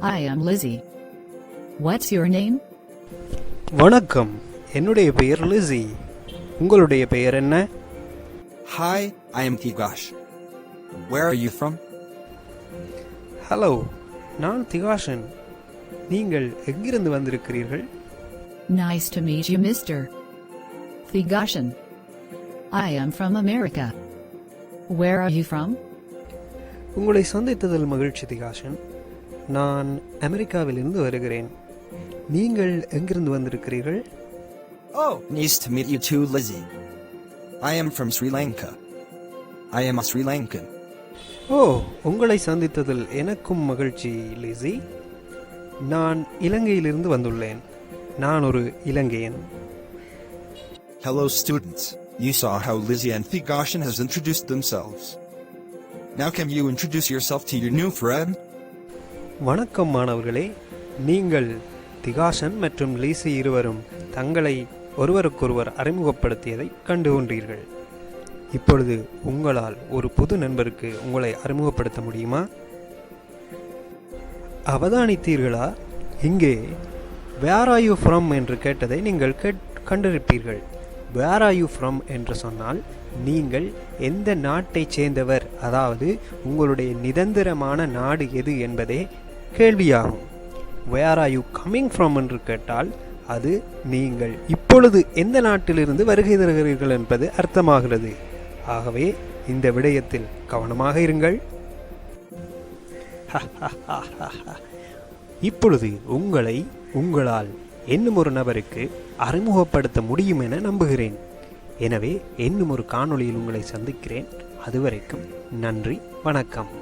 I am Lizzie. What's your name? வணக்கம், என்னுடைய பெயர் லிஸி. உங்களுடைய பெயர் என்ன? Hi, I am Tigash. Where are you from? Hello, நான் திகாஷன். நீங்கள் எங்கிருந்து வந்திருக்கிறீர்கள்? Nice to meet you, Mr. Thigashan. I am from America. Where are you from? உங்களை சந்தித்ததில் மகிழ்ச்சி திகாஷன். நான் அமெரிக்காவிலிருந்து வருகிறேன். நீங்கள் எங்கிருந்து வந்திருக்கிறீர்கள்? Oh, nice to meet you too, Lizzie. I am from Sri Lanka. I am a Sri Lankan. ஓ, உங்களை சந்தித்ததில் எனக்கும் மகிழ்ச்சி லிஸி. நான் இலங்கையிலிருந்து வந்துள்ளேன். நான் ஒரு இலங்கையன். Hello students, you saw how Lizzie and Thigashan has introduced themselves. Now can you introduce yourself to your new friend? வணக்கம் மாணவர்களே, நீங்கள் திகாஷன் மற்றும் லீசி இருவரும் தங்களை ஒருவருக்கொருவர் அறிமுகப்படுத்தியதை கண்டு கொண்டீர்கள். இப்பொழுது உங்களால் ஒரு புது நண்பருக்கு உங்களை அறிமுகப்படுத்த முடியுமா? அவதானித்தீர்களா? இங்கே வேர் ஆர் யூ ஃப்ரம் என்று கேட்டதை நீங்கள் கண்டிருப்பீர்கள். வேர் ஆர் யூ ஃப்ரம் என்று சொன்னால் நீங்கள் எந்த நாட்டைச் சேர்ந்தவர், அதாவது உங்களுடைய நிரந்தரமான நாடு எது என்பதே கேள்வியாகும். Where are you coming from என்று கேட்டால் அது நீங்கள் இப்பொழுது எந்த நாட்டிலிருந்து வருகை தருகிறீர்கள் என்பது அர்த்தமாகிறது. ஆகவே இந்த விடயத்தில் கவனமாக இருங்கள். இப்பொழுது உங்களால் இன்னும் ஒரு நபருக்கு அறிமுகப்படுத்த முடியும் என நம்புகிறேன். எனவே இன்னும் ஒரு காணொளியில் உங்களை சந்திக்கிறேன். அதுவரைக்கும் நன்றி, வணக்கம்.